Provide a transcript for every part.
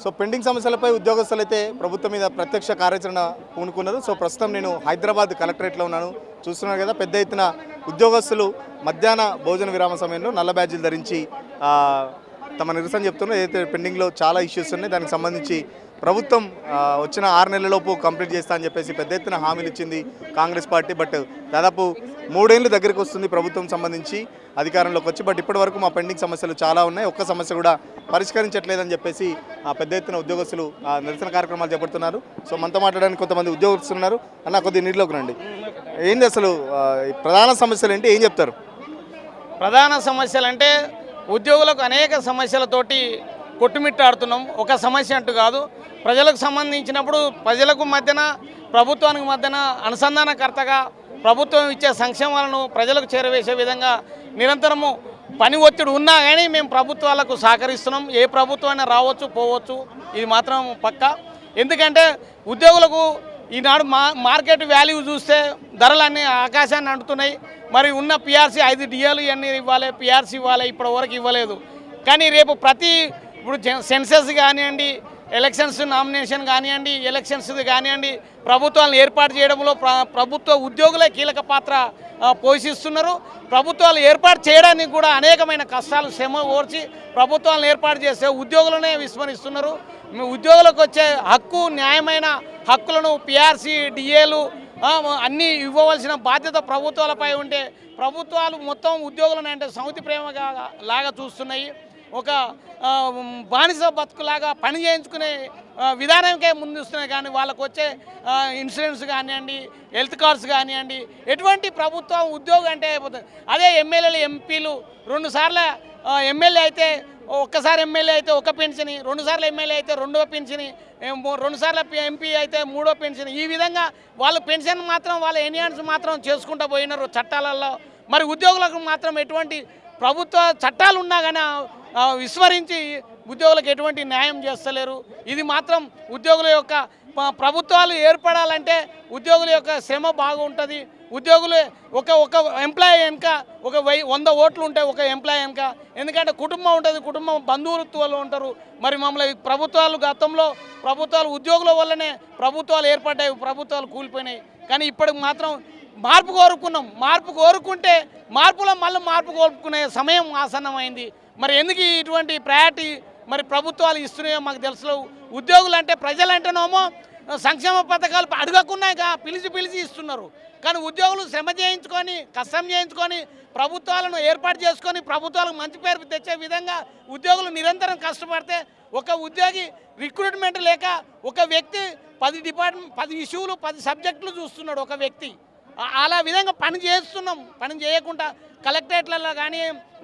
So pending సమస్యలపై ఉద్యోగస్తులు అయితే ప్రభుత్వం మీద ప్రత్యక్ష కార్యాచరణ పూనుకున్నారు. సో ప్రస్తుతం నేను హైదరాబాద్ కలెక్టరేట్లో ఉన్నాను. చూస్తున్నారు కదా, పెద్ద ఎత్తున ఉద్యోగస్తులు మధ్యాహ్న భోజన విరామ సమయంలో నల్ల బ్యాడ్జీలు ధరించి తమ నిరసన చెప్తున్నారు. ఏదైతే పెండింగ్లో చాలా ఇష్యూస్ ఉన్నాయి, దానికి సంబంధించి ప్రభుత్వం వచ్చిన 6 నెలలలోపు కంప్లీట్ చేస్తా అని చెప్పేసి పెద్ద ఎత్తున హామీలు ఇచ్చింది కాంగ్రెస్ పార్టీ. బట్ దాదాపు 3 ఏళ్ళు దగ్గరికి వస్తుంది ప్రభుత్వం సంబంధించి అధికారంలోకి వచ్చి. బట్ ఇప్పటి వరకు మా పెండింగ్ సమస్యలు చాలా ఉన్నాయి, ఒక్క సమస్య కూడా పరిష్కరించట్లేదని చెప్పేసి పెద్ద ఎత్తున ఉద్యోగస్తులు నిరసన కార్యక్రమాలు చేపడుతున్నారు. సో మనతో మాట్లాడడానికి కొంతమంది ఉద్యోగస్తులు ఉన్నారు. అన్న కొద్దిగా నీటిలోకి రండి. ఏంది అసలు ప్రధాన సమస్యలు ఏంటి, ఏం చెప్తారు? ప్రధాన సమస్యలు అంటే ఉద్యోగులకు అనేక సమస్యలతోటి కొట్టుమిట్టాడుతున్నాం. ఒక సమస్య అంటూ కాదు, ప్రజలకు సంబంధించినప్పుడు ప్రజలకు మధ్యన ప్రభుత్వానికి మధ్యన అనుసంధానకర్తగా ప్రభుత్వం ఇచ్చే సంక్షేమాలను ప్రజలకు చేరవేసే విధంగా నిరంతరము పని ఒత్తిడి ఉన్నా కానీ మేము ప్రభుత్వాలకు సహకరిస్తున్నాం. ఏ ప్రభుత్వమైనా రావచ్చు పోవచ్చు, ఇది మాత్రం పక్కా. ఎందుకంటే ఉద్యోగులకు ఈనాడు మార్కెట్ వాల్యూ చూస్తే ధరలన్నీ ఆకాశాన్ని అంటున్నాయి. మరి ఉన్న పిఆర్సీ 5 డిఏలు ఇవన్నీ ఇవ్వాలి, పిఆర్సీ ఇవ్వాలి, ఇప్పటి వరకు ఇవ్వలేదు. కానీ రేపు ఇప్పుడు సెన్సెస్ కానివ్వండి, ఎలక్షన్స్ నామినేషన్ కానివ్వండి, ఎలక్షన్స్ కానివ్వండి, ప్రభుత్వాలను ఏర్పాటు చేయడంలో ప్రభుత్వ ఉద్యోగులే కీలక పాత్ర పోషిస్తున్నారు. ప్రభుత్వాలు ఏర్పాటు చేయడానికి కూడా అనేకమైన కష్టాలు శ్రమ ఓర్చి ప్రభుత్వాలను ఏర్పాటు చేస్తే ఉద్యోగులనే విస్మరిస్తున్నారు. ఉద్యోగులకు వచ్చే హక్కు, న్యాయమైన హక్కులను పిఆర్సీ డిఏలు అన్నీ ఇవ్వవలసిన బాధ్యత ప్రభుత్వాలపై ఉంటే ప్రభుత్వాలు మొత్తం ఉద్యోగులను అంటే సౌతి ప్రేమగా లాగా చూస్తున్నాయి. ఒక బానిస బతుకులాగా పని చేయించుకునే విధానంకే ముందుస్తున్నాయి. కానీ వాళ్ళకు వచ్చే ఇన్సూరెన్స్ కానివ్వండి, హెల్త్ కార్డ్స్ కానివ్వండి, ఎటువంటి ప్రభుత్వం ఉద్యోగం అంటే అదే ఎమ్మెల్యేలు ఎంపీలు 2 సార్లు ఎమ్మెల్యే అయితే ఒక్కసారి ఎమ్మెల్యే అయితే ఒక పెన్షన్, 2 సార్లు ఎమ్మెల్యే అయితే 2వ పెన్షన్, 2 సార్లు ఎంపీ అయితే 3వ పెన్షన్. ఈ విధంగా వాళ్ళు పెన్షన్ మాత్రం వాళ్ళ ఎన్హాన్స్ మాత్రం చేసుకుంటూ పోయినారు చట్టాలలో. మరి ఉద్యోగులకు మాత్రం ఎటువంటి ప్రభుత్వ చట్టాలు ఉన్నా కానీ విస్మరించి ఉద్యోగులకు ఎటువంటి న్యాయం చేస్తలేరు. ఇది మాత్రం ఉద్యోగుల యొక్క ప్రభుత్వాలు ఏర్పడాలంటే ఉద్యోగుల యొక్క శ్రమ బాగుంటుంది. ఉద్యోగులు ఒక ఎంప్లాయీ వెనుక 100 ఓట్లు ఉంటాయి ఒక ఎంప్లాయీ వెనుక. ఎందుకంటే కుటుంబం ఉంటుంది, కుటుంబం బంధువులు ఉంటారు. మరి మమ్మల్ని ప్రభుత్వాలు గతంలో ప్రభుత్వాలు ఉద్యోగుల వల్లనే ప్రభుత్వాలు ఏర్పడ్డాయి, ప్రభుత్వాలు కూలిపోయినాయి. కానీ ఇప్పటికి మాత్రం మార్పు కోరుకున్నాం. మార్పు కోరుకుంటే మార్పులో మళ్ళీ మార్పు కోరుకునే సమయం ఆసన్నమైంది. మరి ఎందుకు ఇటువంటి ప్రయారిటీ మరి ప్రభుత్వాలు ఇస్తున్నాయో మాకు తెలుసు. ఉద్యోగులు అంటే ప్రజలంటేనేమో సంక్షేమ పథకాలు అడగకున్నాయిగా పిలిచి ఇస్తున్నారు. కానీ ఉద్యోగులు శ్రమ చేయించుకొని కష్టం చేయించుకొని ప్రభుత్వాలను ఏర్పాటు చేసుకొని ప్రభుత్వాలకు మంచి పేరు తెచ్చే విధంగా ఉద్యోగులు నిరంతరం కష్టపడితే ఒక ఉద్యోగి రిక్రూట్మెంట్ లేక ఒక వ్యక్తి 10 ఇష్యూలు 10 సబ్జెక్టులు చూస్తున్నాడు ఒక వ్యక్తి. అలా విధంగా పని చేస్తున్నాం. పని చేయకుండా కలెక్టరేట్లలో కానీ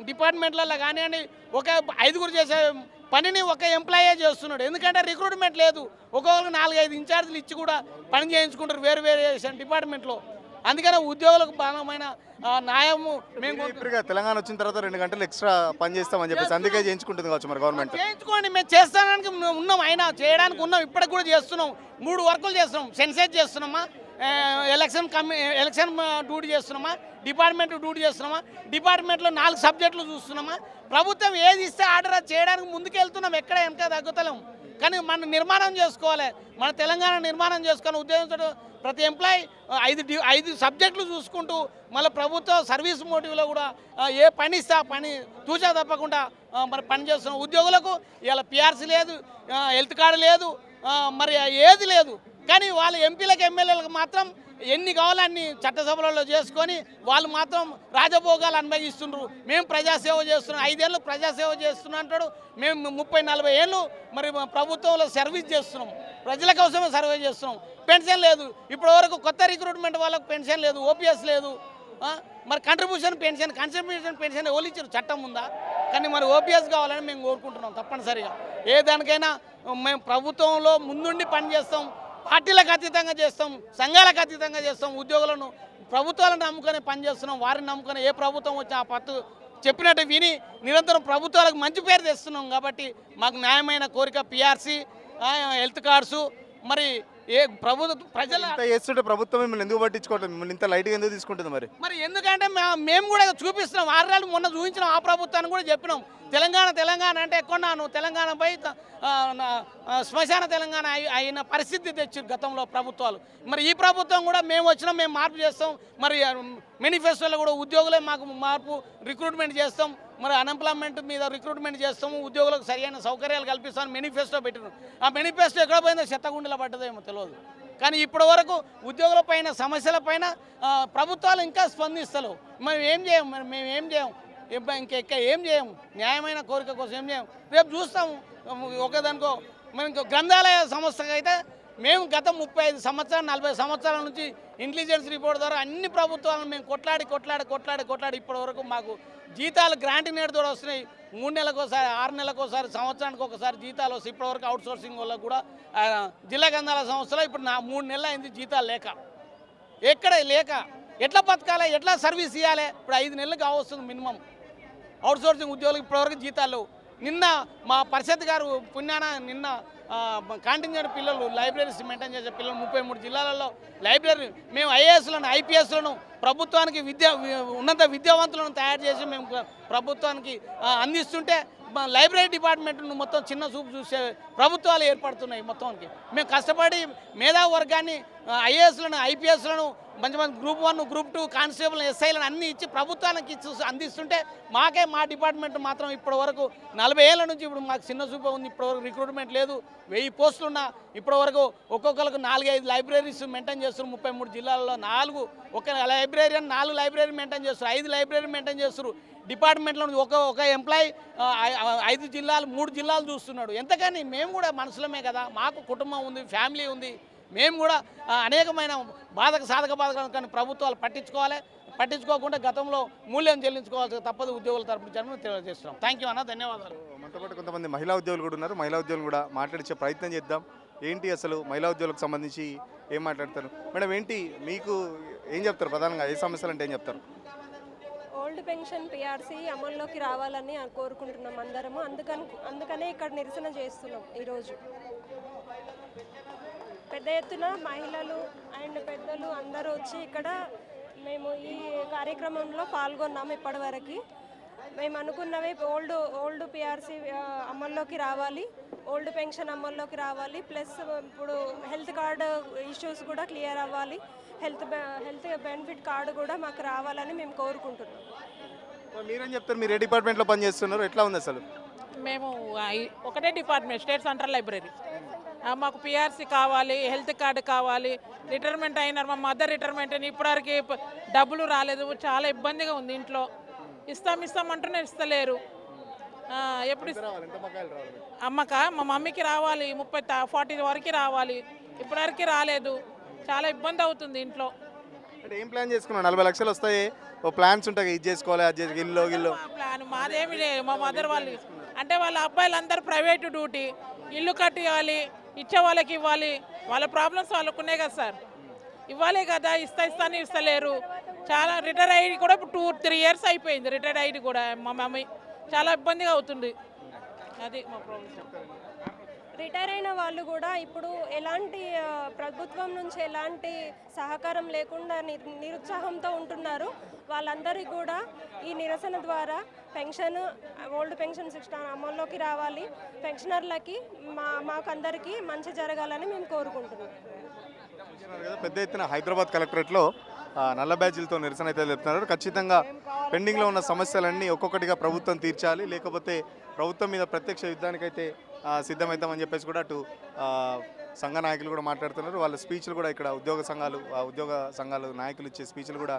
డిపార్ట్మెంట్లలో కానివ్వండి ఒక 5గురు చేసే పనిని ఒక ఎంప్లాయే చేస్తున్నాడు. ఎందుకంటే రిక్రూట్మెంట్ లేదు. ఒక్కొక్కరికి 4-5 ఇన్ఛార్జీలు ఇచ్చి కూడా పని చేయించుకుంటారు వేరు డిపార్ట్మెంట్లో. అందుకనే ఉద్యోగులకు బలమైన న్యాయము మేము తెలంగాణ వచ్చిన తర్వాత 2 గంటలు ఎక్స్ట్రా పని చేస్తామని చెప్పేసి అందుకే చేయించుకుంటుంది కావచ్చు మరి గవర్నమెంట్. చేయించుకోండి, మేము చేస్తానికి ఉన్నాం, అయినా చేయడానికి ఉన్నాం, ఇప్పటికి కూడా చేస్తున్నాం. 3 వర్కులు చేస్తున్నాం. సెన్సెస్ చేస్తున్నామా, ఎలక్షన్ డ్యూటీ చేస్తున్నామా, డిపార్ట్మెంట్ డ్యూటీ చేస్తున్నామా, డిపార్ట్మెంట్లో 4 సబ్జెక్టులు చూస్తున్నామా. ప్రభుత్వం ఏది ఇస్తే ఆర్డర్ చేయడానికి ముందుకెళ్తున్నాం, ఎక్కడ వెనక తగ్గుతలేం. కానీ మనం నిర్మాణం చేసుకోవాలి, మన తెలంగాణ నిర్మాణం చేసుకొని ఉద్యోగంతో ప్రతి ఎంప్లాయీ 5 సబ్జెక్టులు చూసుకుంటూ మళ్ళీ ప్రభుత్వ సర్వీస్ మోటివ్లో కూడా ఏ పని ఇస్తే ఆ పని తూచా తప్పకుండా మరి పని చేస్తున్నాం. ఉద్యోగులకు ఇలా పిఆర్సీ లేదు, హెల్త్ కార్డు లేదు, మరి ఏది లేదు. కానీ వాళ్ళ ఎంపీలకు ఎమ్మెల్యేలకు మాత్రం ఎన్ని కావాలన్నీ చట్టసభలలో చేసుకొని వాళ్ళు మాత్రం రాజభోగాలు అనుభవిస్తుండ్రు. మేము ప్రజాసేవ చేస్తున్నాం, 5 ఏళ్ళు ప్రజాసేవ చేస్తున్నాం అంటాడు. మేము 30-40 ఏళ్ళు మరి ప్రభుత్వంలో సర్వీస్ చేస్తున్నాం, ప్రజల కోసమే సర్వీస్ చేస్తున్నాం. పెన్షన్ లేదు ఇప్పటి వరకు, కొత్త రిక్రూట్మెంట్ వాళ్ళకు పెన్షన్ లేదు, ఓపీఎస్ లేదు. మరి కంట్రిబ్యూషన్ పెన్షన్ ఎవరు ఇచ్చారు, చట్టం ఉందా? కానీ మరి ఓపీఎస్ కావాలని మేము కోరుకుంటున్నాం తప్పనిసరిగా. ఏ దానికైనా మేము ప్రభుత్వంలో ముందుండి పనిచేస్తాం, పార్టీలకు అతీతంగా చేస్తాం, సంఘాలకు అతీతంగా చేస్తాం. ఉద్యోగులను ప్రభుత్వాలను నమ్ముకొని పనిచేస్తున్నాం. వారిని నమ్ముకొని ఏ ప్రభుత్వం వచ్చి ఆ పత్తు చెప్పినట్టు విని నిరంతరం ప్రభుత్వాలకు మంచి పేరు తెస్తున్నాం. కాబట్టి మాకు న్యాయమైన కోరిక పిఆర్సీ, హెల్త్ కార్డ్సు, మరి ప్రజల ఇంత చేస్తుంటే ప్రభుత్వం మిమ్మల్ని ఎందుకు పట్టించుకోవట్లేదు, మిమ్మల్ని ఇంత లైట్గా ఎందుకు తీసుకుంటుంది మరి? మరి ఎందుకంటే మేము కూడా చూపిస్తున్నాం, 6 నెలలు మొన్న చూపించినాం, ఆ ప్రభుత్వాన్ని కూడా చెప్పినాం తెలంగాణ అంటే ఎక్కడ నువ్వు తెలంగాణ పోయి శ్మశాన తెలంగాణ అయిన పరిస్థితి తెచ్చి గతంలో ప్రభుత్వాలు. మరి ఈ ప్రభుత్వం కూడా మేము వచ్చినాం, మేము మార్పు చేస్తాం, మరి మేనిఫెస్టోలో కూడా ఉద్యోగులే మాకు మార్పు, రిక్రూట్మెంట్ చేస్తాం, మరి అన్ఎంప్లాయ్మెంట్ మీద రిక్రూట్మెంట్ చేస్తాము, ఉద్యోగులకు సరైన సౌకర్యాలు కల్పిస్తామని మేనిఫెస్టో పెట్టినాం. ఆ మేనిఫెస్టో ఎక్కడ పోయిందో చెత్తగుండెలో పడ్డదేమో తెలియదు. కానీ ఇప్పటి వరకు ఉద్యోగుల పైన సమస్యల పైన ప్రభుత్వాలు ఇంకా స్పందిస్తలేవు. మేము ఏం చేయం, మేము ఏం చేయం, ఏం చేయము, న్యాయమైన కోరిక కోసం ఏం చేయం. రేపు చూస్తాము ఒకదానికో. మేము గ్రంథాలయ సంస్థకు అయితే మేము గత 35 సంవత్సరాలు 40 సంవత్సరాల నుంచి ఇంటెలిజెన్స్ రిపోర్ట్ ద్వారా అన్ని ప్రభుత్వాలను మేము కొట్లాడి ఇప్పటి వరకు మాకు జీతాలు గ్రాంట్ నేడుతో వస్తున్నాయి. 3 నెలలకోసారి, 6 నెలలకోసారి, సంవత్సరానికి ఒకసారి జీతాలు వస్తాయి. ఇప్పటివరకు అవుట్ సోర్సింగ్ వల్ల కూడా జిల్లా గ్రంథాలయ సంస్థలో ఇప్పుడు 3 నెలలు అయింది జీతాలు లేక. ఎక్కడ లేక ఎట్లా బతకాలి, ఎట్లా సర్వీస్ ఇవ్వాలి? ఇప్పుడు 5 నెలలు కావస్తుంది మినిమం అవుట్ సోర్సింగ్ ఉద్యోగులకు ఇప్పటివరకు జీతాలు. నిన్న మా పరిషత్ గారు పుణ్యాన నిన్న కాంటింజెంట్ పిల్లలు, లైబ్రరీస్ మెయింటైన్ చేసే పిల్లలు 33 జిల్లాలలో లైబ్రరీ, మేము ఐఏఎస్లను ఐపీఎస్లను ప్రభుత్వానికి ఉన్నత విద్యావంతులను తయారు చేసి మేము ప్రభుత్వానికి అందిస్తుంటే లైబ్రరీ డిపార్ట్మెంట్ను మొత్తం చిన్న చూపు చూసే ప్రభుత్వాలు ఏర్పడుతున్నాయి. మొత్తానికి మేము కష్టపడి మేధావి వర్గాన్ని, ఐఏఎస్లను ఐపీఎస్లను మంచి గ్రూప్ 1 గ్రూప్ 2 కానిస్టేబుల్ ఎస్ఐలను అన్నీ ఇచ్చి ప్రభుత్వానికి అందిస్తుంటే మా డిపార్ట్మెంట్ మాత్రం ఇప్పటి వరకు 40 ఏళ్ళ నుంచి ఇప్పుడు మాకు చిన్న చూపు ఉంది. ఇప్పటివరకు రిక్రూట్మెంట్ లేదు. 1000 పోస్టులున్నా ఇప్పటివరకు ఒక్కొక్కరికి 4-5 లైబ్రరీస్ మెయింటైన్ చేస్తారు. 33 జిల్లాల్లో 4 ఒక లైబ్రరీని 4 లైబ్రరీ మెయింటైన్ చేస్తారు, 5 లైబ్రరీ మెయింటైన్ చేస్తారు. డిపార్ట్మెంట్లో ఒక ఎంప్లాయీ 5 జిల్లాలు 3 జిల్లాలు చూస్తున్నాడు. ఎంతకని మేము కూడా మనుషులమే కదా, మాకు కుటుంబం ఉంది, ఫ్యామిలీ ఉంది. మేము కూడా అనేకమైన సాధక బాధకాలను కానీ ప్రభుత్వాలు పట్టించుకోకుండా గతంలో మూల్యం చెల్లించుకోవాల్సి తప్పదు ఉద్యోగుల తరపున జన్మను తెలియజేస్తున్నాం. థ్యాంక్ యూ అన్న, ధన్యవాదాలు. మనతో పాటు కొంతమంది మహిళా ఉద్యోగులు కూడా ఉన్నారు. మహిళా ఉద్యోగులు కూడా మాట్లాడించే ప్రయత్నం చేద్దాం. ఏంటి అసలు మహిళా ఉద్యోగులకు సంబంధించి ఏం మాట్లాడతారు మేడం? ఏంటి మీకు ఏం చెప్తారు? ప్రధానంగా ఏ సమస్యలు అంటే ఏం చెప్తారు? ఓల్డ్ పెన్షన్ పిఆర్సీ అమల్లోకి రావాలని కోరుకుంటున్నాం అందరము. అందుకనే ఇక్కడ నిరసన చేస్తున్నాం ఈరోజు. పెద్ద ఎత్తున మహిళలు అండ్ పెద్దలు అందరూ వచ్చి ఇక్కడ మేము ఈ కార్యక్రమంలో పాల్గొన్నాము. ఇప్పటివరకు మేము అనుకున్నవి ఓల్డ్ పిఆర్సీ అమల్లోకి రావాలి, ఓల్డ్ పెన్షన్ అమల్లోకి రావాలి, ప్లస్ ఇప్పుడు హెల్త్ కార్డు ఇష్యూస్ కూడా క్లియర్ అవ్వాలి, హెల్త్ బెనిఫిట్ కార్డు కూడా మాకు రావాలని మేము కోరుకుంటున్నాం. మీరేం చెప్తారు? మీరు ఏ డిపార్ట్మెంట్లో పనిచేస్తున్నారు? ఎట్లా ఉంది అసలు? మేము ఒకటే డిపార్ట్మెంట్, స్టేట్ సెంట్రల్ లైబ్రరీ. మాకు పిఆర్సీ కావాలి, హెల్త్ కార్డు కావాలి. రిటైర్మెంట్ అయినారు, మా మదర్ రిటైర్మెంట్ అని ఇప్పటివరకు డబ్బులు రాలేదు. చాలా ఇబ్బందిగా ఉంది ఇంట్లో. ఇస్తామంటూనే ఇస్తలేరు. ఎప్పుడు అమ్మక మా మమ్మీకి రావాలి, 30-40 వరకు రావాలి, ఇప్పటివరకు రాలేదు. చాలా ఇబ్బంది అవుతుంది ఇంట్లో. అంటే ఏం ప్లాన్ చేసుకున్నావు? 40 లక్షలు వస్తాయి, ఓ ప్లాన్స్ ఉంటాయి, ఇది చేసుకోవాలి, అది చేసి ఇల్లు ప్లాన్ మాదేమి లేదు. మా మదర్ వాళ్ళు అంటే వాళ్ళ అబ్బాయిలందరూ ప్రైవేటు డ్యూటీ, ఇల్లు కట్టివ్వాలి, ఇచ్చే వాళ్ళకి ఇవ్వాలి. వాళ్ళ ప్రాబ్లమ్స్ వాళ్ళకు ఉన్నాయి కదా సార్, ఇవ్వాలి కదా. ఇస్తాను ఇస్తలేరు. చాలా రిటైర్ అయ్యి కూడా ఇప్పుడు 2-3 ఇయర్స్ అయిపోయింది రిటైర్ అయ్యి కూడా. మా మమ్మీ చాలా ఇబ్బందిగా అవుతుంది. అది మా ప్రాబ్లం. రిటైర్ అయిన వాళ్ళు కూడా ఇప్పుడు ఎలాంటి ప్రభుత్వం నుంచి ఎలాంటి సహకారం లేకుండా నిరుత్సాహంతో ఉంటున్నారు. వాళ్ళందరికీ కూడా ఈ నిరసన ద్వారా ఓల్డ్ పెన్షన్ సిస్టమ్ అమల్లోకి రావాలి, పెన్షనర్లకి మాకందరికీ మంచి జరగాలని మేము కోరుకుంటున్నాం. పెద్ద ఎత్తున హైదరాబాద్ కలెక్టరేట్లో నల్ల బ్యాడ్జీలతో నిరసన అయితే చెప్తున్నారు. ఖచ్చితంగా పెండింగ్లో ఉన్న సమస్యలన్నీ ఒక్కొక్కటిగా ప్రభుత్వం తీర్చాలి, లేకపోతే ప్రభుత్వం మీద ప్రత్యక్ష యుద్ధానికైతే సిద్ధమవుతామని చెప్పేసి కూడా అటు సంఘ నాయకులు కూడా మాట్లాడుతున్నారు. వాళ్ళ స్పీచ్లు కూడా ఇక్కడ ఉద్యోగ సంఘాలు నాయకులు ఇచ్చే స్పీచ్లు కూడా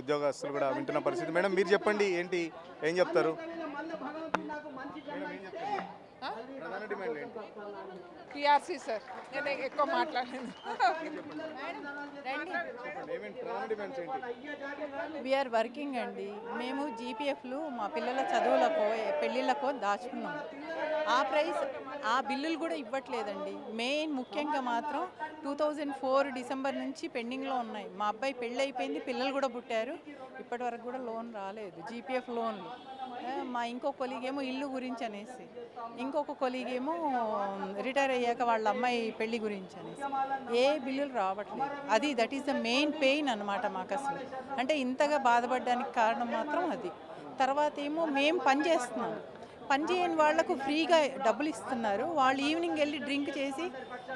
ఉద్యోగస్తులు కూడా వింటున్న పరిస్థితి. మేడం మీరు చెప్పండి, ఏంటి ఏం చెప్తారు? ప్రధాన డిమాండ్ ఏంటి? పిఆర్సీ సార్, నేను ఎక్కువ మాట్లాడాను. వీఆర్ వర్కింగ్ అండి. మేము జీపీఎఫ్లు మా పిల్లల చదువులకు పెళ్ళిళ్ళకు దాచుకున్నాము. ఆ ప్రైస్ ఆ బిల్లులు కూడా ఇవ్వట్లేదండి. మెయిన్ ముఖ్యంగా మాత్రం 2004 డిసెంబర్ నుంచి పెండింగ్లో ఉన్నాయి. మా అబ్బాయి పెళ్ళి అయిపోయింది, పిల్లలు కూడా పుట్టారు, ఇప్పటి వరకు కూడా లోన్ రాలేదు, జీపీఎఫ్ లోన్లు. మా ఇంకో కొలీగ్ ఏమో ఇల్లు గురించి అనేసి, ఇంకొక కొలీగ్ ఏమో రిటైర్ అయ్యాక వాళ్ళ అమ్మాయి పెళ్లి గురించి అనేసి ఏ బిల్లులు రావట్లేదు. అది that is the main pain అనమాట మాకు అసలు. అంటే ఇంతగా బాధపడడానికి కారణం మాత్రం అది. తర్వాత ఏమో మేము పని చేస్తున్నాం, పని చేయని వాళ్లకు ఫ్రీగా డబ్బులు ఇస్తున్నారు, వాళ్ళు ఈవినింగ్ వెళ్ళి డ్రింక్ చేసి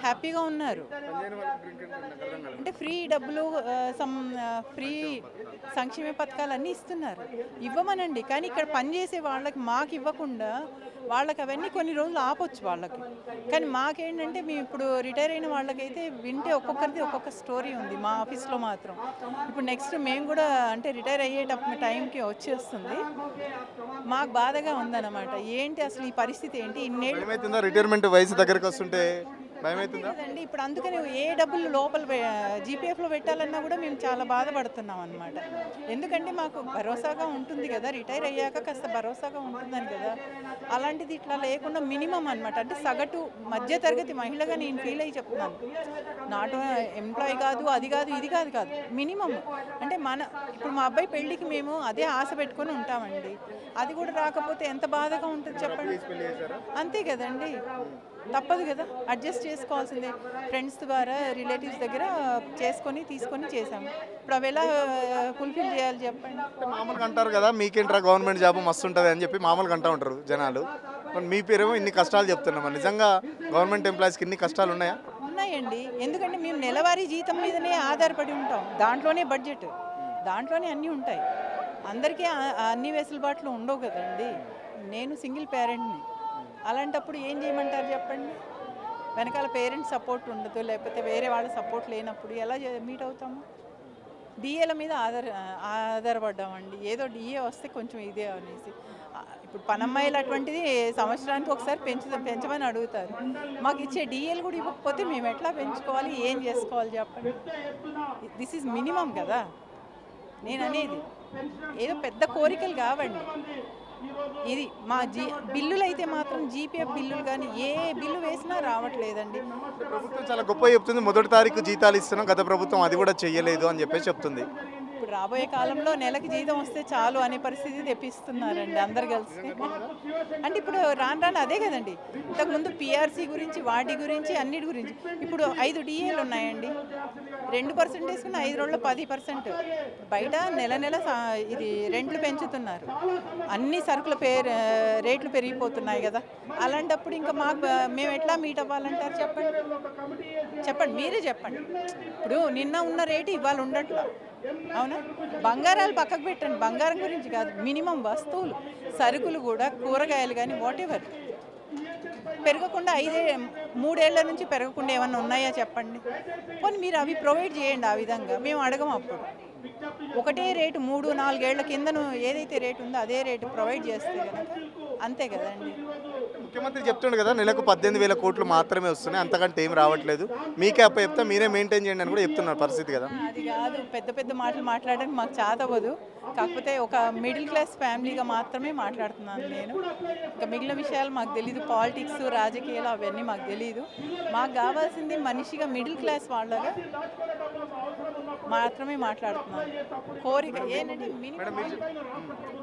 హ్యాపీగా ఉన్నారు. అంటే ఫ్రీ డబ్బులు, ఫ్రీ సంక్షేమ పథకాలు అన్నీ ఇస్తున్నారు, ఇవ్వమనండి. కానీ ఇక్కడ పనిచేసే వాళ్ళకి మాకు ఇవ్వకుండా వాళ్ళకి అవన్నీ కొన్ని రోజులు ఆపొచ్చు వాళ్ళకి. కానీ మాకేంటంటే మేము ఇప్పుడు రిటైర్ అయిన వాళ్ళకైతే వింటే ఒక్కొక్కరిది ఒక్కొక్క స్టోరీ ఉంది మా ఆఫీస్లో మాత్రం. ఇప్పుడు నెక్స్ట్ మేము కూడా అంటే రిటైర్ అయ్యేటప్పుడు టైంకి వచ్చేస్తుంది, మాకు బాధగా ఉందన్నమాట. ఏంటి అసలు ఈ పరిస్థితి ఏంటి? ఇన్నేళ్ళు రిటైర్మెంట్ వయసు దగ్గరకు వస్తుంటే భయమవుతుందా? లేదండి, ఇప్పుడు అందుకని ఏ డబ్బులు లోపల జీపీఎఫ్లో పెట్టాలన్నా కూడా మేము చాలా బాధపడుతున్నాం అనమాట. ఎందుకంటే మాకు భరోసాగా ఉంటుంది కదా, రిటైర్ అయ్యాక కాస్త భరోసాగా ఉంటుందని కదా. అలాంటిది ఇట్లా లేకుండా మినిమం అనమాట. అంటే సగటు మధ్యతరగతి మహిళగా నేను ఫీల్ అయ్యి చెప్తున్నాను. నాట్ ఎంప్లాయీ కాదు, అది కాదు, ఇది కాదు కాదు, మినిమం. అంటే ఇప్పుడు మా అబ్బాయి పెళ్ళికి మేము అదే ఆశ పెట్టుకొని ఉంటామండి, అది కూడా రాకపోతే ఎంత బాధగా ఉంటుంది చెప్పండి. అంతే కదండి, తప్పదు కదా, అడ్జస్ట్ చేసుకోవాల్సిందే. ఫ్రెండ్స్ ద్వారా రిలేటివ్స్ దగ్గర తీసుకొని చేసాము. ఇప్పుడు అవి ఎలా ఫుల్ఫిల్ చేయాలి చెప్పండి. మామూలుగా అంటారు కదా, మీకేంట్రా గవర్నమెంట్ జాబ్ మస్తు ఉంటుంది అని చెప్పి మామూలుగా అంటూ ఉంటారు జనాలు. మీ పేరేమో ఇన్ని కష్టాలు చెప్తున్నాం, నిజంగా గవర్నమెంట్ ఎంప్లాయీస్కి ఇన్ని కష్టాలు ఉన్నాయా? ఉన్నాయండి, ఎందుకంటే మేము నెలవారీ జీతం మీదనే ఆధారపడి ఉంటాం, దాంట్లోనే బడ్జెట్, దాంట్లోనే అన్నీ ఉంటాయి. అందరికీ అన్ని వెసులుబాట్లు ఉండవు కదండి. నేను సింగిల్ పేరెంట్ని, అలాంటప్పుడు ఏం చేయమంటారు చెప్పండి. వెనకాల పేరెంట్స్ సపోర్ట్ ఉండదు, లేకపోతే వేరే వాళ్ళ సపోర్ట్ లేనప్పుడు ఎలా మీట్ అవుతాము? డిఏల మీద ఆధారపడ్డామండి. ఏదో డిఏ వస్తే కొంచెం ఇదే అనేసి. ఇప్పుడు పనమ్మాయిలు అటువంటిది సంవత్సరానికి ఒకసారి పెంచమని అడుగుతారు, మాకు ఇచ్చే డిఏలు కూడా ఇవ్వకపోతే మేము ఎట్లా పెంచుకోవాలి, ఏం చేసుకోవాలి చెప్పండి. దిస్ ఈజ్ మినిమం కదా నేను అనేది. ఏదో పెద్ద కోరికలు కావండి. ఇది మా బిల్లులు అయితే మాత్రం జీపీఎఫ్ బిల్లులు కానీ ఏ బిల్లు వేసినా రావట్లేదండి. ప్రభుత్వం చాలా గొప్ప చెప్తుంది, మొదటి తారీఖు జీతాలు ఇస్తున్నాం, గత ప్రభుత్వం అది కూడా చెయ్యలేదు అని చెప్పేసి చెప్తుంది. ఇప్పుడు రాబోయే కాలంలో నెలకి జీతం వస్తే చాలు అనే పరిస్థితి తెప్పిస్తున్నారండి అందరు కలిసి. అంటే ఇప్పుడు రాను రాను అదే కదండి, ఇంతకుముందు పిఆర్సీ గురించి, వాటి గురించి, అన్నిటి గురించి. ఇప్పుడు 5 డిఏలు ఉన్నాయండి, 2% వేసుకున్న 5 రోజుల్లో 10%. బయట నెల ఇది రెంట్లు పెంచుతున్నారు, అన్ని సరుకుల రేట్లు పెరిగిపోతున్నాయి కదా. అలాంటప్పుడు ఇంకా మేము ఎట్లా మీట్ అవ్వాలంటారు చెప్పండి, మీరే చెప్పండి. ఇప్పుడు నిన్న ఉన్న రేటు ఇవాళ ఉండట్లా, అవునా? బంగారాలు పక్కకు పెట్టండి, బంగారం గురించి కాదు, మినిమం వస్తువులు, సరుకులు కూడా, కూరగాయలు కానీ వాట్ ఎవర్ పెరగకుండా 3 ఏళ్ల నుంచి పెరగకుండా ఏమన్నా ఉన్నాయా చెప్పండి. పోనీ మీరు అవి ప్రొవైడ్ చేయండి, ఆ విధంగా మేము అడగం. అప్పుడు ఒకటే రేటు 3-4 ఏళ్ల కిందను ఏదైతే రేటు ఉందో అదే రేటు ప్రొవైడ్ చేస్తే కనుక అంతే కదండి. ముఖ్యమంత్రి చెప్తుండే కదా, నెలకు 18,000 కోట్లు మాత్రమే వస్తున్నాయి, అంతకంటే ఏం రావట్లేదు, మీకే అప్ప చెప్తా మీరే మెయింటైన్ చేయండి అని కూడా చెప్తున్నారు పరిస్థితి కదా. అది కాదు, పెద్ద పెద్ద మాటలు మాట్లాడడానికి మాకు చాతవ్వదు. కాకపోతే ఒక మిడిల్ క్లాస్ ఫ్యామిలీగా మాత్రమే మాట్లాడుతున్నాను నేను. ఇంకా మిగిలిన విషయాలు మాకు తెలీదు, పాలిటిక్స్, రాజకీయాలు అవన్నీ మాకు తెలీదు. మాకు కావాల్సింది మనిషిగా మిడిల్ క్లాస్ వాళ్ళగా మాత్రమే మాట్లాడుతున్నాను. కోరిక ఏంటంటే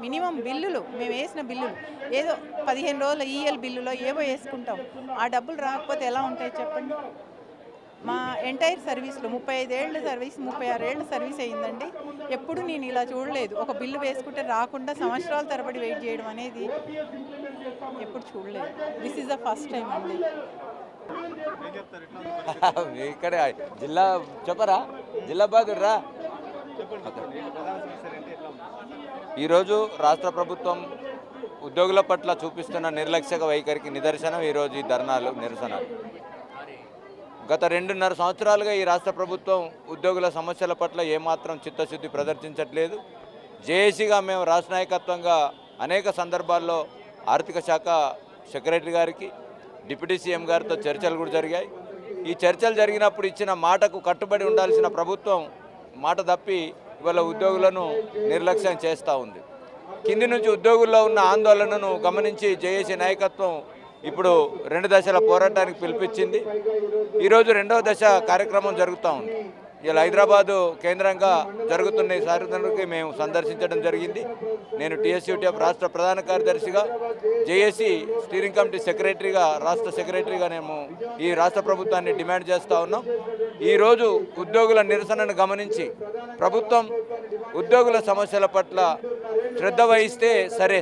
మినిమం బిల్లులు, మేము వేసిన బిల్లులు ఏదో 15 రోజుల ఈఎల్ బిల్లులో ఏవో వేసుకుంటాం, ఆ డబ్బులు రాకపోతే ఎలా ఉంటాయి చెప్పండి. మా ఎంటైర్ సర్వీస్లో 35 ఏళ్ళ సర్వీస్, 36 ఏళ్ళ సర్వీస్ అయ్యిందండి. ఎప్పుడు నేను ఇలా చూడలేదు, ఒక బిల్లు వేసుకుంటే రాకుండా సంవత్సరాల తరబడి వెయిట్ చేయడం అనేది ఎప్పుడు చూడలేదు. This is the first time అండి. ఇక్కడ జిల్లా చెప్పరా, జిల్లా బాదుర్రా. ఈరోజు రాష్ట్ర ప్రభుత్వం ఉద్యోగుల పట్ల చూపిస్తున్న నిర్లక్ష్య వైఖరికి నిదర్శనం ఈరోజు ఈ ధర్నాలు, నిరసనలు. గత 2.5 సంవత్సరాలుగా ఈ రాష్ట్ర ప్రభుత్వం ఉద్యోగుల సమస్యల పట్ల ఏమాత్రం చిత్తశుద్ధి ప్రదర్శించట్లేదు. జేఏసీగా మేము రాష్ట్ర నాయకత్వంగా అనేక సందర్భాల్లో ఆర్థిక శాఖ సెక్రటరీ గారికి, డిప్యూటీ సీఎం గారితో చర్చలు కూడా జరిగాయి. ఈ చర్చలు జరిగినప్పుడు ఇచ్చిన మాటకు కట్టుబడి ఉండాల్సిన ప్రభుత్వం మాట తప్పి ఇవాళ ఉద్యోగులను నిర్లక్ష్యం చేస్తూ ఉంది. కింది నుంచి ఉద్యోగుల్లో ఉన్న ఆందోళనను గమనించి జేఏసీ నాయకత్వం ఇప్పుడు 2 దశల పోరాటానికి పిలిపించింది. ఈరోజు 2వ దశ కార్యక్రమం జరుగుతూ ఉంది. ఇలా హైదరాబాదు కేంద్రంగా జరుగుతున్న ఈ సాధనకి మేము సందర్శించడం జరిగింది. నేను టీఎస్యూటీఎఫ్ రాష్ట్ర ప్రధాన కార్యదర్శిగా, జేఏసీ స్టీరింగ్ కమిటీ సెక్రటరీగా, రాష్ట్ర సెక్రటరీగా మేము ఈ రాష్ట్ర ప్రభుత్వాన్ని డిమాండ్ చేస్తూ ఉన్నాం. ఈరోజు ఉద్యోగుల నిరసనను గమనించి ప్రభుత్వం ఉద్యోగుల సమస్యల పట్ల శ్రద్ధ వహిస్తే సరే,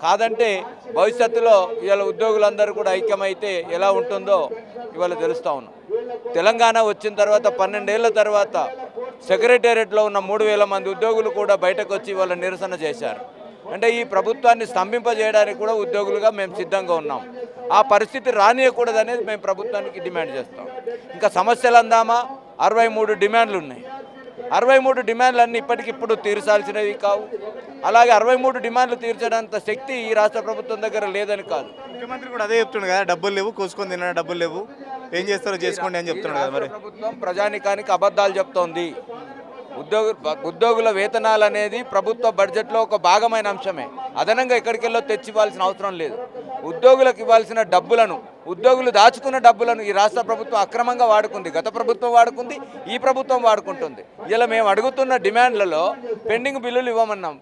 కాదంటే భవిష్యత్తులో ఇవాళ ఉద్యోగులందరూ కూడా ఐక్యమైతే ఎలా ఉంటుందో ఇవాళ తెలుస్తూ ఉన్నాం. తెలంగాణ వచ్చిన తర్వాత 12 ఏళ్ల తర్వాత సెక్రటేరియట్లో ఉన్న 3000 మంది ఉద్యోగులు కూడా బయటకు వచ్చి ఇవాళ నిరసన చేశారు. అంటే ఈ ప్రభుత్వాన్ని స్తంభింపజేయడానికి కూడా ఉద్యోగులుగా మేము సిద్ధంగా ఉన్నాం. ఆ పరిస్థితి రానియకూడదనేది మేము ప్రభుత్వానికి డిమాండ్ చేస్తాం. ఇంకా సమస్యలు అందామా, 63 డిమాండ్లు ఉన్నాయి. 63 డిమాండ్లన్నీ ఇప్పటికిప్పుడు తీర్చాల్సినవి కావు. అలాగే 63 డిమాండ్లు తీర్చడంత శక్తి ఈ రాష్ట్ర ప్రభుత్వం దగ్గర లేదని కాదు. ముఖ్యమంత్రి కూడా అదే చెప్తున్నాడు కదా, డబ్బులు లేవు, కోసుకొని తిన డబ్బులు లేవు, ఏం చేస్తారో చేసుకోండి అని చెప్తున్నాడు కదా. మరి ప్రభుత్వం ప్రజానికానికి అబద్ధాలు చెప్తోంది. ఉద్యోగుల వేతనాలు అనేది ప్రభుత్వ బడ్జెట్లో ఒక భాగమైన అంశమే. అదనంగా ఎక్కడికెళ్ళో తెచ్చివ్వాల్సిన అవసరం లేదు. ఉద్యోగులకు ఇవ్వాల్సిన డబ్బులను, ఉద్యోగులు దాచుకున్న డబ్బులను ఈ రాష్ట్ర ప్రభుత్వం అక్రమంగా వాడుకుంది. గత ప్రభుత్వం వాడుకుంది, ఈ ప్రభుత్వం వాడుకుంటుంది. ఇలా మేము అడుగుతున్న డిమాండ్లలో పెండింగ్ బిల్లులు ఇవ్వమన్నాం.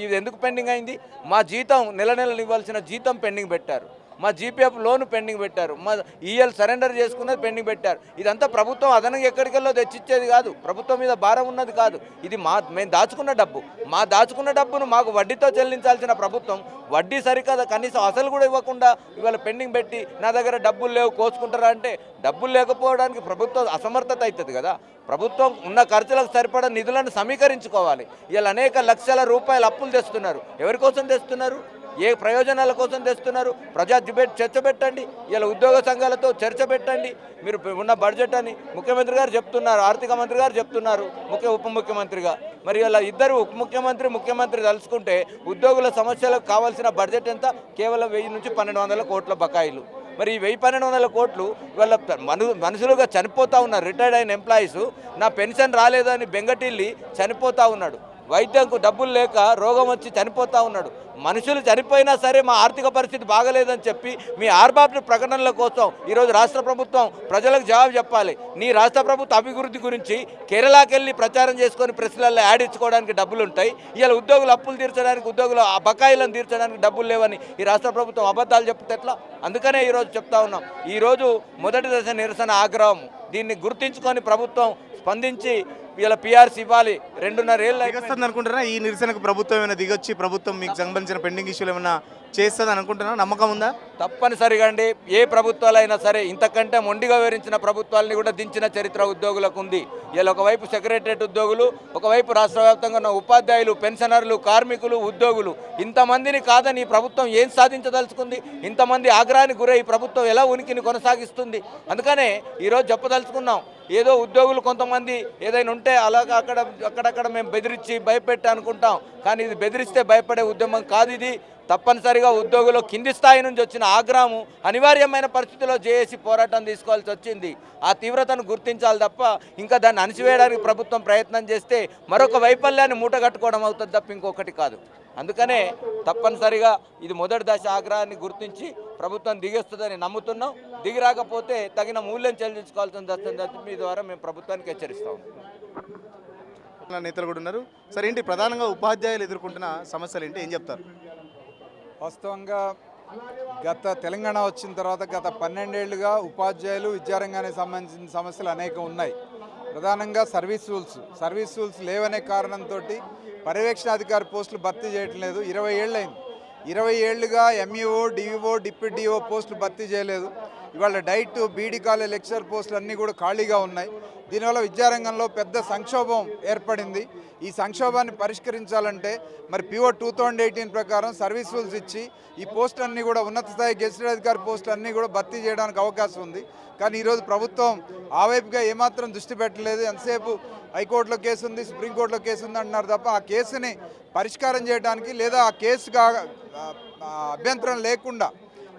ఇది ఎందుకు పెండింగ్ అయింది? మా జీతం నెల ఇవ్వాల్సిన జీతం పెండింగ్ పెట్టారు. మా జీపీఎఫ్ లోన్ పెండింగ్ పెట్టారు. మా ఈఎల్ సరెండర్ చేసుకున్నది పెండింగ్ పెట్టారు. ఇదంతా ప్రభుత్వం అదనంగా ఎక్కడికెళ్ళో తెచ్చిచ్చేది కాదు, ప్రభుత్వం మీద భారం ఉన్నది కాదు. ఇది మేము దాచుకున్న డబ్బు. మా దాచుకున్న డబ్బును మాకు వడ్డీతో చెల్లించాల్సిన ప్రభుత్వం వడ్డీ సరికాదా, కనీసం అసలు కూడా ఇవ్వకుండా ఇవాళ పెండింగ్ పెట్టి నా దగ్గర డబ్బులు లేవు కోసుకుంటారా అంటే, డబ్బులు లేకపోవడానికి ప్రభుత్వం అసమర్థత అవుతుంది కదా. ప్రభుత్వం ఉన్న ఖర్చులకు సరిపడా నిధులను సమీకరించుకోవాలి. ఇలా అనేక లక్షల రూపాయల అప్పులు తెస్తున్నారు. ఎవరి కోసం తెస్తున్నారు? ఏ ప్రయోజనాల కోసం తెస్తున్నారు? ప్రజా డిబేట్ చర్చ పెట్టండి. ఇలా ఉద్యోగ సంఘాలతో చర్చ పెట్టండి. మీరు ఉన్న బడ్జెట్ అని ముఖ్యమంత్రి గారు చెప్తున్నారు, ఆర్థిక మంత్రి గారు చెప్తున్నారు, ఉప ముఖ్యమంత్రిగా. మరి ఇలా ఇద్దరు ఉప ముఖ్యమంత్రి తలుచుకుంటే ఉద్యోగుల సమస్యలకు కావాల్సిన బడ్జెట్ ఎంత? కేవలం 1000 నుంచి 1200 కోట్ల బకాయిలు. మరి ఈ 1000-1200 కోట్లు వాళ్ళ మనుషులుగా చనిపోతూ ఉన్నారు. రిటైర్డ్ అయిన ఎంప్లాయీస్ నా పెన్షన్ రాలేదని బెంగటిల్లి చనిపోతూ ఉన్నాడు. వైద్యంకు డబ్బులు లేక రోగం వచ్చి చనిపోతూ ఉన్నాడు. మనుషులు చనిపోయినా సరే మా ఆర్థిక పరిస్థితి బాగలేదని చెప్పి మీ ఆర్బాబ్ ప్రకటనల కోసం ఈరోజు రాష్ట్ర ప్రభుత్వం ప్రజలకు జవాబు చెప్పాలి. నీ రాష్ట్ర ప్రభుత్వ అభివృద్ధి గురించి కేరళకి వెళ్ళి ప్రచారం చేసుకొని ప్రెస్లలో యాడ్ ఇచ్చుకోవడానికి డబ్బులు ఉంటాయి. ఇవాళ ఉద్యోగులు అప్పులు తీర్చడానికి, ఉద్యోగుల బకాయిలను తీర్చడానికి డబ్బులు లేవని ఈ రాష్ట్ర ప్రభుత్వం అబద్ధాలు చెప్తే ఎట్లా? అందుకనే ఈరోజు చెప్తా ఉన్నాం. ఈరోజు మొదటి దశ నిరసన ఆగ్రహం, దీన్ని గుర్తించుకొని ప్రభుత్వం స్పందించి ఇలా పిఆర్సీ ఇవ్వాలి. 2.5 ఏళ్ళు వస్తుంది అనుకుంటారా? ఈ నిరసనకు ప్రభుత్వం ఏమైనా దిగొచ్చి ప్రభుత్వం మీకు సంబంధించిన పెండింగ్ ఇష్యూలు ఏమైనా చేస్తుంది అనుకుంటున్నా? నమ్మకం ఉందా? తప్పనిసరిగా అండి. ఏ ప్రభుత్వాలైనా సరే ఇంతకంటే మొండిగా వివరించిన ప్రభుత్వాలని కూడా దించిన చరిత్ర ఉద్యోగులకు ఉంది. ఇలా ఒకవైపు సెక్రటరియట్ ఉద్యోగులు, ఒకవైపు రాష్ట్ర వ్యాప్తంగా ఉన్న ఉపాధ్యాయులు, పెన్షనర్లు, కార్మికులు, ఉద్యోగులు, ఇంతమందిని కాదని ప్రభుత్వం ఏం సాధించదలుచుకుంది? ఇంతమంది ఆగ్రహానికి గురై ప్రభుత్వం ఎలా ఉనికిని కొనసాగిస్తుంది? అందుకనే ఈరోజు చెప్పదలుచుకున్నాం. ఏదో ఉద్యోగులు కొంతమంది ఏదైనా ఉంటే అలాగా అక్కడక్కడ మేము బెదిరించి భయపెట్టి అనుకుంటాం. కానీ ఇది బెదిరిస్తే భయపడే ఉద్యమం కాదు. ఇది తప్పనిసరిగా ఉద్యోగులు కింది స్థాయి నుంచి వచ్చిన ఆగ్రహం అనివార్యమైన పరిస్థితిలో జేఏసీ పోరాటం తీసుకోవాల్సి వచ్చింది. ఆ తీవ్రతను గుర్తించాలి తప్ప ఇంకా దాన్ని అణిచివేయడానికి ప్రభుత్వం ప్రయత్నం చేస్తే మరొక వైఫల్యాన్ని మూటగట్టుకోవడం అవుతుంది తప్ప ఇంకొకటి కాదు. అందుకనే తప్పనిసరిగా ఇది మొదటి దశ ఆగ్రహాన్ని గుర్తించి ప్రభుత్వం దిగేస్తుందని నమ్ముతున్నాం. దిగి రాకపోతే తగిన మూల్యం చెల్లించుకోవాల్సింది వస్తుంది. మీ ద్వారా మేము ప్రభుత్వానికి హెచ్చరిస్తాం. నేతలు కూడా ఉన్నారు. సరే, ఏంటి ప్రధానంగా ఉపాధ్యాయులు ఎదుర్కొంటున్న సమస్యలు ఏంటి, ఏం చెప్తారు? వాస్తవంగా తెలంగాణ వచ్చిన తర్వాత గత 12 ఏళ్లుగా ఉపాధ్యాయులు, విద్యారంగానికి సంబంధించిన సమస్యలు అనేకం ఉన్నాయి. ప్రధానంగా సర్వీస్ రూల్స్ లేవనే కారణంతో పర్యవేక్షణాధికారి పోస్టులు భర్తీ చేయటం లేదు. 20 ఏళ్ళైంది. 20 ఏళ్లుగా ఎంఈఓ, డిఈఓ, డిప్యూటీ డిఓ పోస్టులు భర్తీ చేయలేదు. ఇవాళ డైట్, బీడీ కాలేజ్ లెక్చరర్ పోస్టులు అన్నీ కూడా ఖాళీగా ఉన్నాయి. దీనివల్ల విద్యారంగంలో పెద్ద సంక్షోభం ఏర్పడింది. ఈ సంక్షోభాన్ని పరిష్కరించాలంటే మరి పిఓ 2018 ప్రకారం సర్వీస్ రూల్స్ ఇచ్చి ఈ పోస్టులన్నీ కూడా ఉన్నత స్థాయి గెజిటెడ్ అధికారి పోస్టులన్నీ కూడా భర్తీ చేయడానికి అవకాశం ఉంది. కానీ ఈరోజు ప్రభుత్వం ఆ వైపుగా ఏమాత్రం దృష్టి పెట్టలేదు. ఎంతసేపు హైకోర్టులో కేసు ఉంది, సుప్రీంకోర్టులో కేసు ఉంది అంటున్నారు తప్ప ఆ కేసుని పరిష్కారం చేయడానికి లేదా ఆ కేసుగా అభ్యంతరం లేకుండా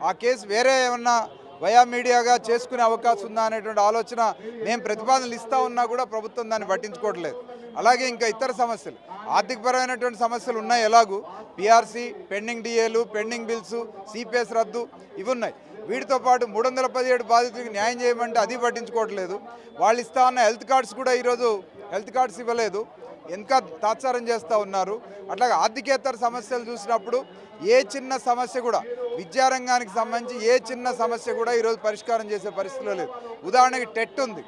ఆ కేసు వేరే ఏమన్నా వయా మీడియాగా చేసుకునే అవకాశం ఉందా అనేటువంటి ఆలోచన మేము ప్రతిపాదనలు ఇస్తూ ఉన్నా కూడా ప్రభుత్వం దాన్ని పట్టించుకోవట్లేదు. అలాగే ఇంకా ఇతర సమస్యలు ఆర్థికపరమైనటువంటి సమస్యలు ఉన్నాయి. ఎలాగూ పిఆర్సీ, పెండింగ్ డిఏలు, పెండింగ్ బిల్స్, సిపిఎస్ రద్దు ఇవి ఉన్నాయి. వీటితో పాటు 317 బాధితులకు న్యాయం చేయమంటే అది పట్టించుకోవట్లేదు. వాళ్ళు ఇస్తా ఉన్న హెల్త్ కార్డ్స్ కూడా ఈరోజు హెల్త్ కార్డ్స్ ఇవ్వలేదు, ఇంకా తాత్సారం చేస్తూ ఉన్నారు. అట్లాగే ఆర్థికేతర సమస్యలు చూసినప్పుడు ఏ చిన్న సమస్య కూడా, విద్యారంగానికి సంబంధించి ఏ చిన్న సమస్య కూడా ఈరోజు పరిష్కారం చేసే పరిస్థితిలో లేదు. ఉదాహరణకి టెట్ ఉంది.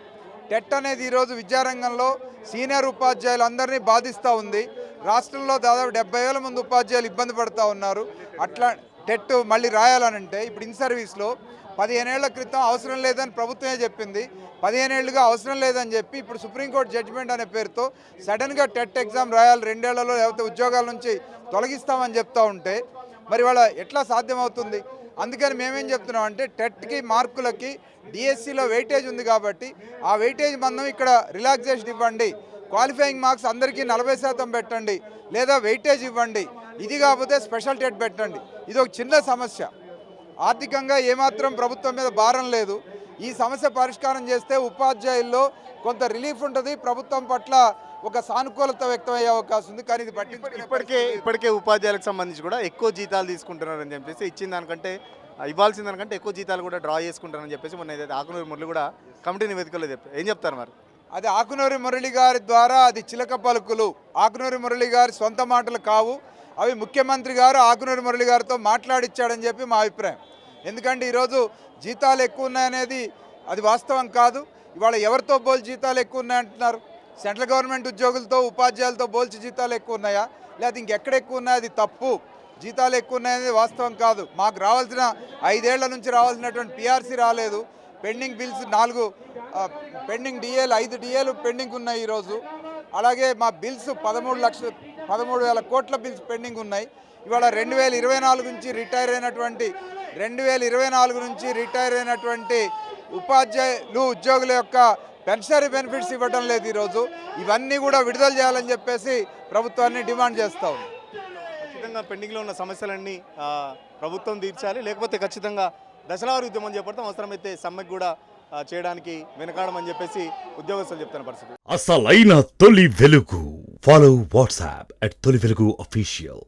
టెట్ అనేది ఈరోజు విద్యారంగంలో సీనియర్ ఉపాధ్యాయులందరినీ బాధిస్తూ ఉంది. రాష్ట్రంలో దాదాపు 70,000 మంది ఉపాధ్యాయులు ఇబ్బంది పడుతూ ఉన్నారు. అట్లా టెట్ మళ్ళీ రాయాలనంటే ఇప్పుడు ఇన్ సర్వీస్లో 15 ఏళ్ల క్రితం అవసరం లేదని ప్రభుత్వమే చెప్పింది. 15 ఏళ్ళుగా అవసరం లేదని చెప్పి ఇప్పుడు సుప్రీంకోర్టు జడ్జిమెంట్ అనే పేరుతో సడన్గా టెట్ ఎగ్జామ్ రాయాలి 2 ఏళ్లలో, లేకపోతే ఉద్యోగాల నుంచి తొలగిస్తామని చెప్తూ ఉంటే మరి వాళ్ళ ఎట్లా సాధ్యమవుతుంది? అందుకని మేమేం చెప్తున్నాం అంటే టెట్కి మార్కులకి డిఎస్సిలో వెయిటేజ్ ఉంది కాబట్టి ఆ వెయిటేజ్ మనం ఇక్కడ రిలాక్సేషన్ ఇవ్వండి. క్వాలిఫైయింగ్ మార్క్స్ అందరికీ 40% పెట్టండి, లేదా వెయిటేజ్ ఇవ్వండి. ఇది కాకపోతే స్పెషల్ టెట్ పెట్టండి. ఇది ఒక చిన్న సమస్య. ఆర్థికంగా ఏమాత్రం ప్రభుత్వం మీద భారం లేదు. ఈ సమస్య పరిష్కారం చేస్తే ఉపాధ్యాయుల్లో కొంత రిలీఫ్ ఉంటుంది, ప్రభుత్వం పట్ల ఒక సానుకూలత వ్యక్తమయ్యే అవకాశం ఉంది. కానీ ఇది ఇప్పటికే ఉపాధ్యాయులకు సంబంధించి కూడా ఎక్కువ జీతాలు తీసుకుంటున్నారని చెప్పేసి, ఇచ్చిన దానికంటే ఇవ్వాల్సిన దానికంటే ఎక్కువ జీతాలు కూడా డ్రా చేసుకుంటారని చెప్పేసి మొన్న ఏదైతే ఆకునూరి మురళి కూడా కమిటీ నివేదికలో చెప్పారు. ఏం చెప్తారు మరి? అది ఆకునూరి మురళి గారి ద్వారా అది చిలక పలుకులు. ఆకునూరి మురళి గారి సొంత మాటలు కావు అవి. ముఖ్యమంత్రి గారు ఆకునూరి మురళి గారితో మాట్లాడిచ్చాడని చెప్పి మా అభిప్రాయం. ఎందుకంటే ఈరోజు జీతాలు ఎక్కువ ఉన్నాయనేది అది వాస్తవం కాదు. ఇవాళ ఎవరితో పోల్చి జీతాలు ఎక్కువ ఉన్నాయంటున్నారు? సెంట్రల్ గవర్నమెంట్ ఉద్యోగులతో, ఉపాధ్యాయులతో పోల్చి జీతాలు ఎక్కువ ఉన్నాయా, లేకపోతే ఇంకెక్కడ ఎక్కువ ఉన్నాయా? అది తప్పు. జీతాలు ఎక్కువ ఉన్నాయనేది వాస్తవం కాదు. మాకు రావాల్సిన 5 ఏళ్ల నుంచి రావాల్సినటువంటి పిఆర్సీ రాలేదు. పెండింగ్ బిల్స్ 4 పెండింగ్ డిఏలు 5 డిఏలు పెండింగ్ ఉన్నాయి ఈరోజు. అలాగే మా బిల్స్ 13,000 కోట్ల బిల్స్ పెండింగ్ ఉన్నాయి. ఇవాళ 2024 నుంచి రిటైర్ అయినటువంటి ఉపాధ్యాయులు, ఉద్యోగుల యొక్క పెన్షనరీ బెనిఫిట్స్ ఇవ్వడం లేదు ఈరోజు. ఇవన్నీ కూడా విడుదల చేయాలని చెప్పేసి ప్రభుత్వాన్ని డిమాండ్ చేస్తూ ఉంది. ఖచ్చితంగా పెండింగ్లో ఉన్న సమస్యలన్నీ ప్రభుత్వం తీర్చాలి, లేకపోతే ఖచ్చితంగా దశలవారీ ఉద్యమం చేపడతాం. అవసరమైతే సమ్మెకు కూడా చేయడానికి వెనకాడమని చెప్పేసి ఉద్యోగస్తులు చెప్తున్న పరిస్థితి. అసలైన తొలి వెలుగు. ఫాలో వాట్సాప్ @తొలి వెలుగు అఫీషియల్.